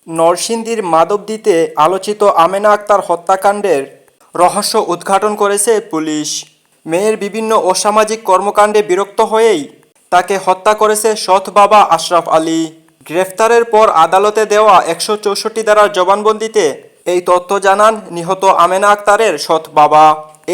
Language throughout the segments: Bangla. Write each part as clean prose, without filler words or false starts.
নরসিংদীর মাধবদীতে আলোচিত আমেনা আক্তার হত্যাকাণ্ডের রহস্য উদ্ঘাটন করেছে পুলিশ। মেয়ের বিভিন্ন অসামাজিক কর্মকাণ্ডে বিরক্ত হয়েই তাকে হত্যা করেছে সৎ বাবা আশরাফ আলী। গ্রেফতারের পর আদালতে দেওয়া 164 ধারার জবানবন্দিতে এই তথ্য জানান নিহত আমেনা আক্তারের সৎ বাবা।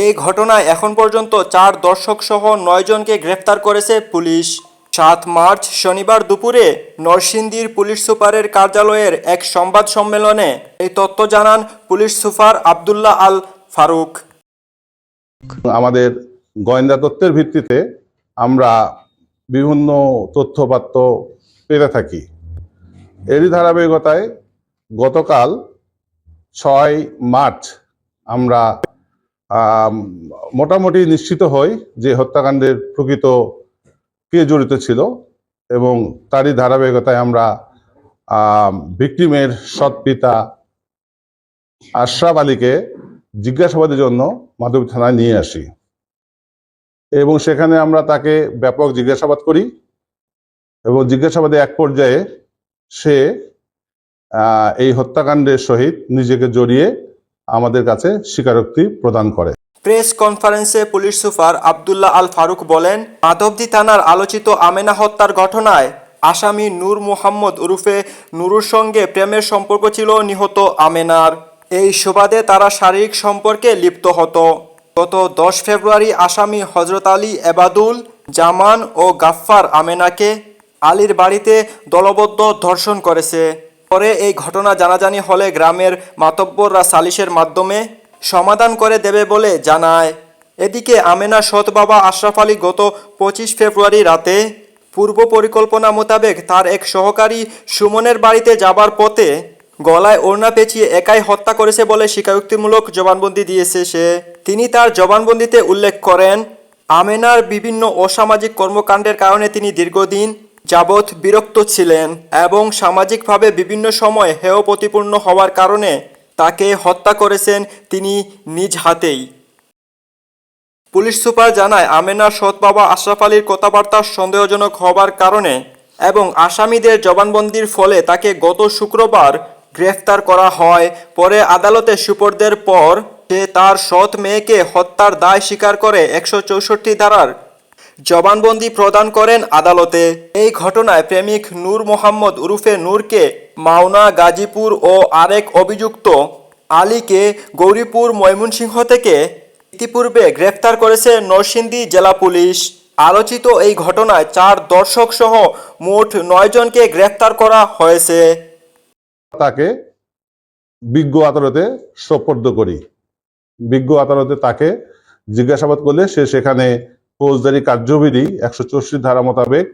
এই ঘটনায় এখন পর্যন্ত 4 দর্শকসহ 9 জনকে গ্রেফতার করেছে পুলিশ। 7 মার্চ শনিবার দুপুরে নরসিংদীর পুলিশ সুপারের কার্যালয়ের এক সংবাদ সম্মেলনে এই তথ্য জানান পুলিশ সুপার আব্দুল্লাহ আল ফারুক। আমাদের গোয়েন্দা তথ্যের ভিত্তিতে আমরা বিভিন্ন তথ্যপাত্র পেতে থাকি। এরই ধারাবাহিকতায় গতকাল 6 মার্চ আমরা মোটামুটি নিশ্চিত হই যে হত্যাকাণ্ডের প্রকৃত কে জড়িত ছিল, এবং তারই ধারাবাহিকতায় আমরা ভিকটিমের সৎ পিতা আশরাফ আলীকে জিজ্ঞাসাবাদের জন্য মাধবদী থানায় নিয়ে আসি, এবং সেখানে আমরা তাকে ব্যাপক জিজ্ঞাসাবাদ করি, এবং জিজ্ঞাসাবাদে এক পর্যায়ে সে এই হত্যাকাণ্ডের সহিত নিজেকে জড়িয়ে আমাদের কাছে স্বীকারোক্তি প্রদান করে। প্রেস কনফারেন্সে পুলিশ সুপার আব্দুল্লাহ আল ফারুক বলেন, মাধবদী থানার আলোচিত আমেনা হত্যার ঘটনায় আসামি নূর মোহাম্মদ ওরফে নুরুর সঙ্গে প্রেমের সম্পর্ক ছিল নিহত আমেনার। এই সুবাদে তারা শারীরিক সম্পর্কে লিপ্ত হতো। গত 10 ফেব্রুয়ারি আসামি হজরত আলী, এবাদুল জামান ও গাফফার আমেনাকে আলীর বাড়িতে দলবদ্ধ ধর্ষণ করেছে। পরে এই ঘটনা জানাজানি হলে গ্রামের মাতব্বররা সালিশের মাধ্যমে সমাধান করে দেবে বলে জানায়। এদিকে আমেনার সৎ বাবা আশরাফ আলী গত 25 ফেব্রুয়ারি রাতে পূর্ব পরিকল্পনা মোতাবেক তার এক সহকারী সুমনের বাড়িতে যাবার পথে গলায় ওড়না পেঁচিয়ে একাই হত্যা করেছে বলে স্বীকারোক্তিমূলক জবানবন্দি দিয়েছে সে। তিনি তার জবানবন্দিতে উল্লেখ করেন, আমেনার বিভিন্ন অসামাজিক কর্মকাণ্ডের কারণে তিনি দীর্ঘদিন যাবৎ বিরক্ত ছিলেন এবং সামাজিকভাবে বিভিন্ন সময় হেয় প্রতিপন্ন হওয়ার কারণে তাকে হত্যা করেছেন তিনি নিজ হাতেই। পুলিশ সুপার জানায়, আমেনার সৎ বাবা আশরাফ আলীর কথাবার্তা সন্দেহজনক হবার কারণে এবং আসামিদের জবানবন্দির ফলে তাকে গত শুক্রবার গ্রেফতার করা হয়। পরে আদালতে সুপর্দের পর সে তার সৎ মেয়েকে হত্যার দায় স্বীকার করে 164 ধারার জবানবন্দি প্রদান করেন আদালতে। এই ঘটনায় প্রেমিক নূর মোহাম্মদ ওরফে নূরকে মাওনা, গাজীপুর ও আরেক অভিযুক্ত আলীকে গৌরীপুর, ময়মনসিংহ থেকে ইতিপূর্বে গ্রেফতার করেছে নরসিংদী জেলা পুলিশ। আলোচিত এই ঘটনায় 4 দর্শক সহ মোট 9 জনকে গ্রেফতার করা হয়েছে। তাকে বিজ্ঞ আদালতে সোপর্দ করি। বিজ্ঞ আদালতে তাকে জিজ্ঞাসাবাদ করলে সে সেখানে ফৌজদারি কার্যবিধি 164 ধারা মোতাবেক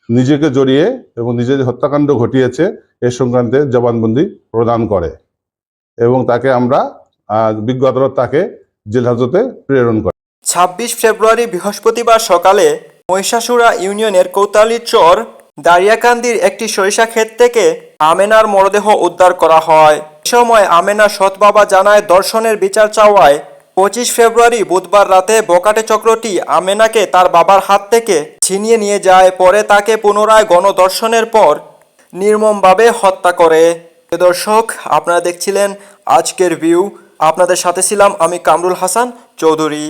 নিজেকে জড়িয়ে এবং নিজের হত্যাকাণ্ড ঘটিয়েছে এ সংক্রান্তে জবানবন্দি প্রদান করে, এবং তাকে আমরা বিজ্ঞ আদালত তাকে জেল হাজতে প্রেরণ করে। 26 ফেব্রুয়ারি বৃহস্পতিবার সকালে মহিষাসুরা ইউনিয়নের কৌতালীচর দারিয়াকান্দির একটি সরিষা ক্ষেত থেকে আমেনার মরদেহ উদ্ধার করা হয়। এ সময় আমেনার সৎ বাবা জানায়, ধর্ষণের বিচার চাওয়ায় 25 ফেব্রুয়ারি বুধবার রাতে বকাটে চক্রটি আমেনাকে তার বাবার হাত থেকে ছিনিয়ে নিয়ে যায়। পরে তাকে পুনরায় গণধর্ষণের পর নির্মমভাবে হত্যা করে। দর্শক, আপনারা দেখছিলেন আজকের ভিউ। আপনাদের সাথে ছিলাম আমি কামরুল হাসান চৌধুরী।